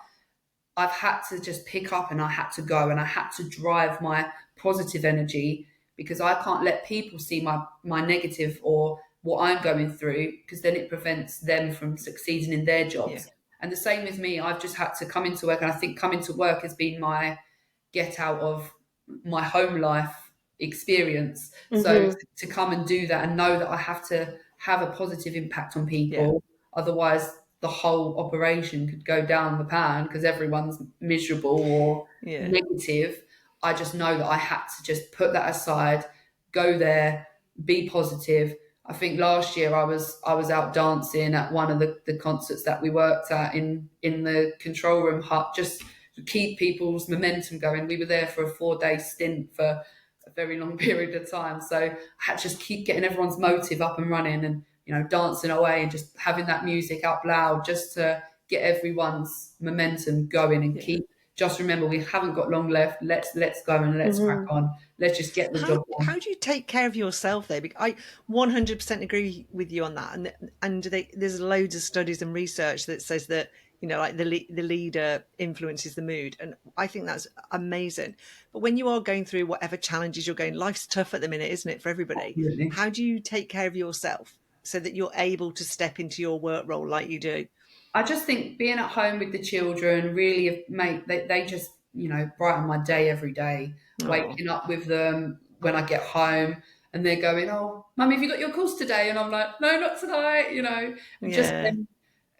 [SPEAKER 3] I've had to just pick up and I had to go and I had to drive my positive energy, because I can't let people see my negative or what I'm going through, because then it prevents them from succeeding in their jobs. Yeah. And the same with me, I've just had to come into work, and I think coming to work has been my get out of my home life experience. Mm-hmm. So to come and do that and know that I have to have a positive impact on people, otherwise the whole operation could go down the pan because everyone's miserable or negative. I just know that I had to just put that aside, go there, be positive. I think last year I was out dancing at one of the concerts that we worked at in the control room hut, just to keep people's momentum going. We were there for a 4-day stint for a very long period of time. So I had to just keep getting everyone's motive up and running and, dancing away and just having that music up loud just to get everyone's momentum going and keep. Just remember, we haven't got long left. Let's go and let's crack on. Let's just get the job done.
[SPEAKER 2] How do you take care of yourself, though? Because I 100% agree with you on that. And there's loads of studies and research that says that, like the leader influences the mood. And I think that's amazing. But when you are going through whatever challenges you're going, life's tough at the minute, isn't it, for everybody?
[SPEAKER 3] Absolutely.
[SPEAKER 2] How do you take care of yourself so that you're able to step into your work role like you do?
[SPEAKER 3] I just think being at home with the children really they just, brighten my day every day. Aww. Waking up with them when I get home and they're going, "Oh, Mummy, have you got your course today?" And I'm like, "No, not tonight," Just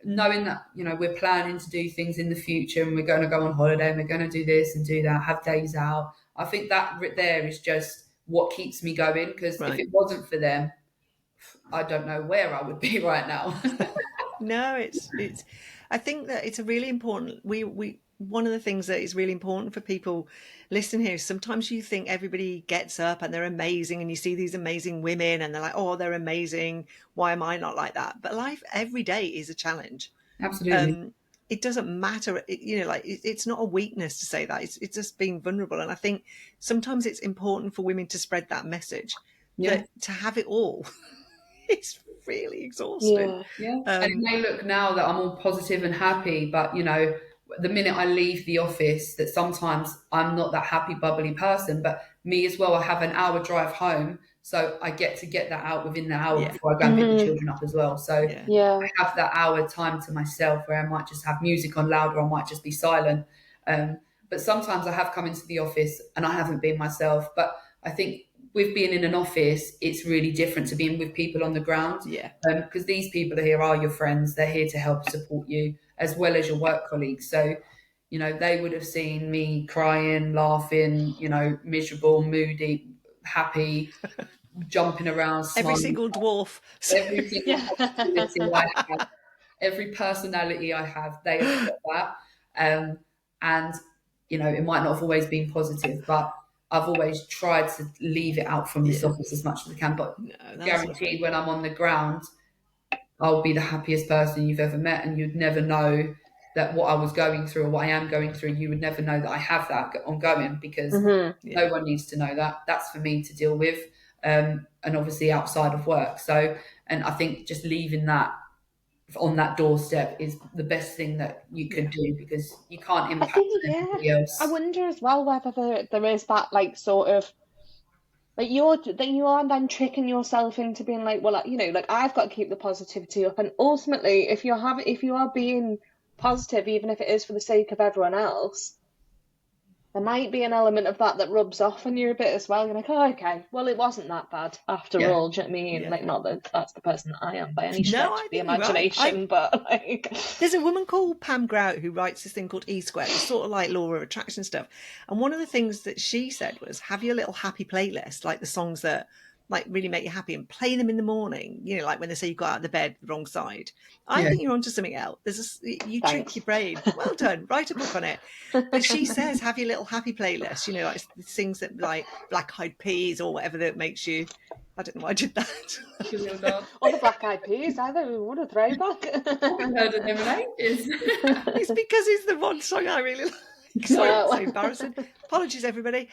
[SPEAKER 3] knowing that, we're planning to do things in the future and we're going to go on holiday and we're going to do this and do that, have days out. I think that there is just what keeps me going, because if it wasn't for them, I don't know where I would be right now.
[SPEAKER 2] No, it's. I think that it's a really important. We one of the things that is really important for people listening here is sometimes you think everybody gets up and they're amazing, and you see these amazing women, and they're like, oh, they're amazing. Why am I not like that? But life every day is a challenge.
[SPEAKER 3] Absolutely.
[SPEAKER 2] It doesn't matter, it's not a weakness to say that. It's just being vulnerable, and I think sometimes it's important for women to spread that message
[SPEAKER 3] Yeah.
[SPEAKER 2] that to have it all, it's really exhausting.
[SPEAKER 1] Yeah.
[SPEAKER 3] Yeah. And it may look now that I'm all positive and happy, but you know, the minute I leave the office, that sometimes I'm not that happy, bubbly person, but me as well, I have an hour drive home. So I get to get that out within the hour
[SPEAKER 2] Yeah.
[SPEAKER 3] before I go and pick the children up as well. So
[SPEAKER 2] Yeah.
[SPEAKER 1] Yeah.
[SPEAKER 3] I have that hour time to myself where I might just have music on loud or I might just be silent. But sometimes I have come into the office and I haven't been myself. But I think with being in an office, it's really different to being with people on the ground.
[SPEAKER 2] Yeah.
[SPEAKER 3] Because these people here are your friends. They're here to help support you as well as your work colleagues. So, you know, they would have seen me crying, laughing, you know, miserable, moody, happy, jumping around,
[SPEAKER 2] Every
[SPEAKER 3] smiling.
[SPEAKER 2] single dwarf.
[SPEAKER 3] Every single
[SPEAKER 1] Yeah.
[SPEAKER 3] possibility I have, every personality I have, they have got that. And, you know, it might not have always been positive, but I've always tried to leave it out from this
[SPEAKER 2] Yeah.
[SPEAKER 3] office as much as I can. But
[SPEAKER 2] No, that's
[SPEAKER 3] guaranteed, when I'm on the ground, I'll be the happiest person you've ever met, and you'd never know that what I was going through or what I am going through, you would never know that I have that ongoing, because no one needs to know that. That's for me to deal with, and obviously outside of work. So, and I think just leaving that on that doorstep is the best thing that you could do, because you can't
[SPEAKER 1] I
[SPEAKER 3] impact
[SPEAKER 1] think,
[SPEAKER 3] anybody else.
[SPEAKER 1] I wonder as well whether there is that like sort of like you are then tricking yourself into being like, well, you know, like I've got to keep the positivity up, and ultimately, if you are being positive, even if it is for the sake of everyone else, there might be an element of that rubs off on you a bit as well. You're like, oh, okay, well, it wasn't that bad after
[SPEAKER 3] Yeah.
[SPEAKER 1] all. Do you know what I mean?
[SPEAKER 2] Yeah.
[SPEAKER 1] Like, not that that's the person that I am by any stretch
[SPEAKER 2] No,
[SPEAKER 1] of
[SPEAKER 2] I
[SPEAKER 1] the
[SPEAKER 2] think you're right.
[SPEAKER 1] imagination, but like,
[SPEAKER 2] There's a woman called Pam Grout who writes this thing called E Squared. It's sort of like law of attraction stuff. And one of the things that she said was have your little happy playlist, like the songs that like really make you happy, and play them in the morning. You know, like when they say you got out of the bed the wrong side. I
[SPEAKER 3] Yeah.
[SPEAKER 2] think you're onto something else. You trick
[SPEAKER 1] Thanks.
[SPEAKER 2] your brain. Well done. Write a book on it. But she says have your little happy playlist. You know, like things that like Black Eyed Peas or whatever that makes you. I don't know why I did that.
[SPEAKER 3] Your little dog.
[SPEAKER 1] or the Black Eyed Peas either. What a throwback.
[SPEAKER 3] I haven't heard of them in ages.
[SPEAKER 2] It's because it's the one song I really like. Sorry,
[SPEAKER 1] No.
[SPEAKER 2] it's so embarrassing. Apologies, everybody.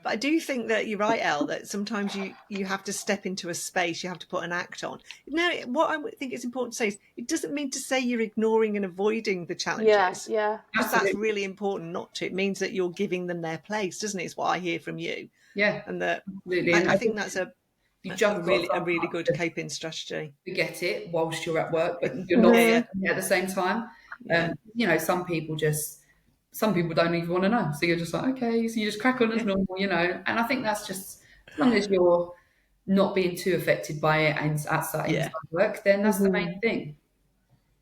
[SPEAKER 2] But I do think that you're right, Elle, that sometimes you have to step into a space, you have to put an act on. Now, what I think is important to say is it doesn't mean to say you're ignoring and avoiding the challenges.
[SPEAKER 1] Yeah.
[SPEAKER 2] Because that's really important not to. It means that you're giving them their place, doesn't it? Is what I hear from you.
[SPEAKER 3] Yeah,
[SPEAKER 2] And that
[SPEAKER 3] absolutely.
[SPEAKER 2] I think that's a
[SPEAKER 3] just
[SPEAKER 2] really good coping strategy.
[SPEAKER 3] Forget it whilst you're at work, but you're not forgetting it at the same time.
[SPEAKER 2] Yeah.
[SPEAKER 3] You know, some people don't even want to know. So you're just like, okay, so you just crack on as normal, you know. And I think that's just, as long as you're not being too affected by it and inside work, then that's the main thing.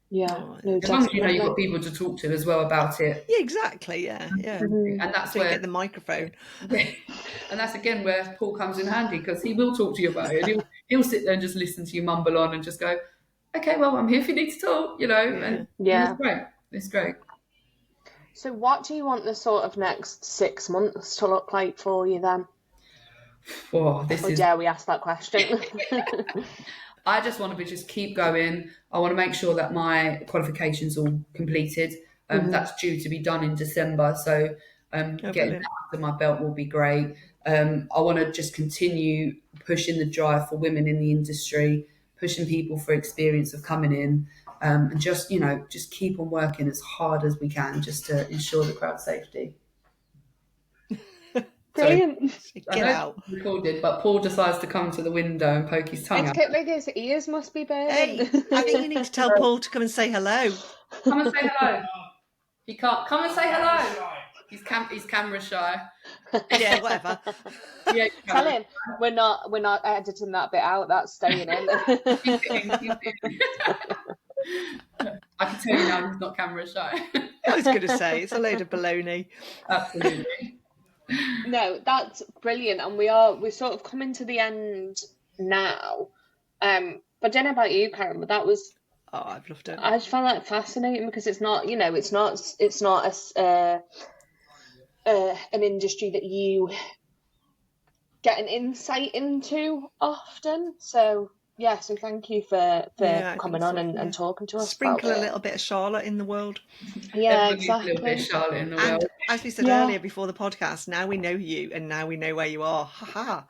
[SPEAKER 1] Yeah.
[SPEAKER 2] Oh,
[SPEAKER 1] No,
[SPEAKER 3] As long as you know you've got
[SPEAKER 1] definitely.
[SPEAKER 3] people to talk to as well about it.
[SPEAKER 2] Yeah, exactly. Yeah.
[SPEAKER 3] And that's
[SPEAKER 2] So
[SPEAKER 3] where
[SPEAKER 2] you get the microphone.
[SPEAKER 3] and that's again where Paul comes in handy, because he will talk to you about it. He'll sit there and just listen to you mumble on and just go, okay, well, I'm here if you need to talk, you know. And it's great. It's great.
[SPEAKER 1] So what do you want the sort of next 6 months to look like for you then?
[SPEAKER 3] Oh,
[SPEAKER 1] dare we ask that question?
[SPEAKER 3] I just want to just keep going. I want to make sure that my qualification's all completed. That's due to be done in December. So getting that under my belt will be great. I want to just continue pushing the drive for women in the industry, pushing people for experience of coming in, and just, you know, just keep on working as hard as we can just to ensure the crowd safety.
[SPEAKER 1] Brilliant.
[SPEAKER 2] Get out.
[SPEAKER 3] Recorded, but Paul decides to come to the window and poke his tongue out.
[SPEAKER 1] It's like his ears must be burning.
[SPEAKER 2] Hey, I think you need to tell Paul to come and say hello.
[SPEAKER 3] Come and say hello. He can't. Come and say hello. He's camera shy.
[SPEAKER 2] Yeah, whatever.
[SPEAKER 3] Yeah,
[SPEAKER 1] Tell him we're not editing that bit out. That's staying in.
[SPEAKER 3] I can tell you now he's not camera shy.
[SPEAKER 2] I was going to say it's a load of baloney.
[SPEAKER 3] Absolutely.
[SPEAKER 1] No, that's brilliant, and we're sort of coming to the end now. But I don't know about you, Karen, but that was
[SPEAKER 2] Oh, I've loved it.
[SPEAKER 1] I just found that fascinating because it's not, it's not an industry that you get an insight into often. So yeah, so thank you for
[SPEAKER 2] Yeah, I
[SPEAKER 1] coming
[SPEAKER 2] think
[SPEAKER 1] on
[SPEAKER 2] so,
[SPEAKER 1] and talking to us
[SPEAKER 2] Sprinkle
[SPEAKER 1] about
[SPEAKER 2] a
[SPEAKER 1] it.
[SPEAKER 2] little bit of Charlotte in the world.
[SPEAKER 1] Yeah,
[SPEAKER 3] Everybody needs a little bit of
[SPEAKER 1] exactly.
[SPEAKER 3] Charlotte in the
[SPEAKER 2] And
[SPEAKER 3] world.
[SPEAKER 2] as we said earlier before the podcast, now we know you and now we know where you are. Ha ha.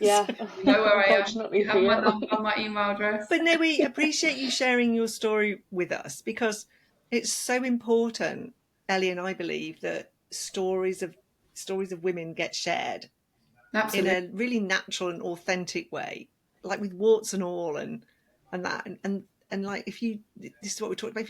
[SPEAKER 1] Yeah,
[SPEAKER 3] You know where I am.
[SPEAKER 1] unfortunately
[SPEAKER 3] You
[SPEAKER 1] for
[SPEAKER 3] have my
[SPEAKER 1] you.
[SPEAKER 3] number, my email address.
[SPEAKER 2] But no, we appreciate you sharing your story with us because it's so important, Ellie and I believe, that stories of women get shared in
[SPEAKER 3] Absolutely.
[SPEAKER 2] a really natural and authentic way, like with warts and all, and that, and like if you, this is what we talked about. If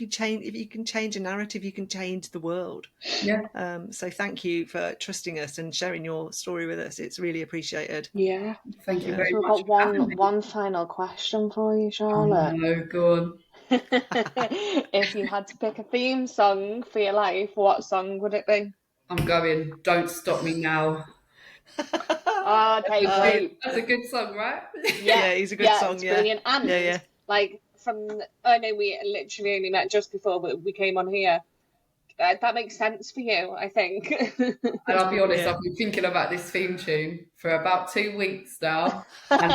[SPEAKER 2] you can change a narrative, you can change the world.
[SPEAKER 3] Yeah.
[SPEAKER 2] So thank you for trusting us and sharing your story with us. It's really appreciated.
[SPEAKER 1] Yeah.
[SPEAKER 3] Thank you very
[SPEAKER 1] So we've
[SPEAKER 3] much
[SPEAKER 1] got
[SPEAKER 3] for having me.
[SPEAKER 1] one final question for you,
[SPEAKER 3] Oh
[SPEAKER 1] Charlotte.
[SPEAKER 3] no, go on.
[SPEAKER 1] If you had to pick a theme song for your life, what song would it be?
[SPEAKER 3] I'm going. Don't Stop Me Now.
[SPEAKER 1] Okay, great.
[SPEAKER 3] That's a good song, right?
[SPEAKER 2] Yeah, he's a good song.
[SPEAKER 1] It's
[SPEAKER 2] Yeah,
[SPEAKER 1] brilliant. And
[SPEAKER 2] yeah.
[SPEAKER 1] like I know we literally only met just before we came on here. That makes sense for you, I think.
[SPEAKER 3] And I'll be honest,
[SPEAKER 2] Yeah.
[SPEAKER 3] I've been thinking about this theme tune for about 2 weeks now. And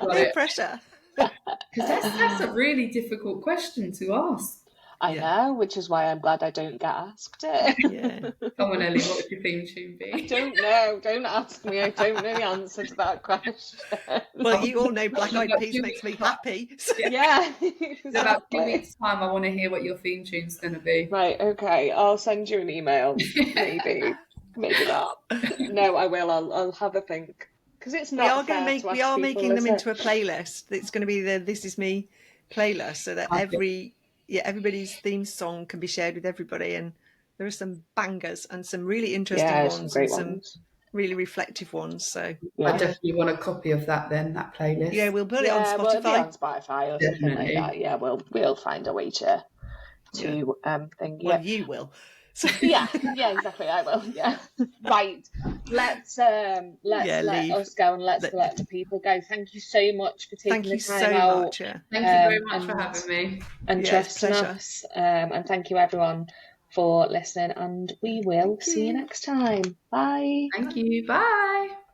[SPEAKER 2] No pressure.
[SPEAKER 3] because that's a really difficult question to ask.
[SPEAKER 1] I know, which is why I'm glad I don't get asked it.
[SPEAKER 2] Yeah.
[SPEAKER 3] Come on, Ellie, what would your theme tune be?
[SPEAKER 1] I don't know. Don't ask me. I don't know the answer to that question.
[SPEAKER 2] Well, you all know Black Eyed Peas makes me happy. So.
[SPEAKER 1] Yeah.
[SPEAKER 3] In about 2 weeks' time, I want to hear what your theme tune's going to be.
[SPEAKER 1] Right. Okay. I'll send you an email. Maybe not. No, I will. I'll have a think because it's not.
[SPEAKER 2] We are making them into a playlist. It's going to be the This Is Me playlist, so that everybody's theme song can be shared with everybody. And there are some bangers and some really interesting ones,
[SPEAKER 1] some great
[SPEAKER 2] and
[SPEAKER 1] ones.
[SPEAKER 2] some really reflective ones. So
[SPEAKER 3] I definitely want a copy of that playlist.
[SPEAKER 2] Yeah, we'll put it on Spotify.
[SPEAKER 1] Well, it'll be on Spotify or something like that. Yeah, we'll find a way to think.
[SPEAKER 2] Well, you will.
[SPEAKER 1] So. Yeah, exactly. I will. Yeah. Right. Let's let us go and let the people go. Thank you so much for taking the time out.
[SPEAKER 3] Thank you very much for having me
[SPEAKER 1] and trusting us. And thank you everyone for listening. And we will see you next time. Bye.
[SPEAKER 3] Thank you. Bye.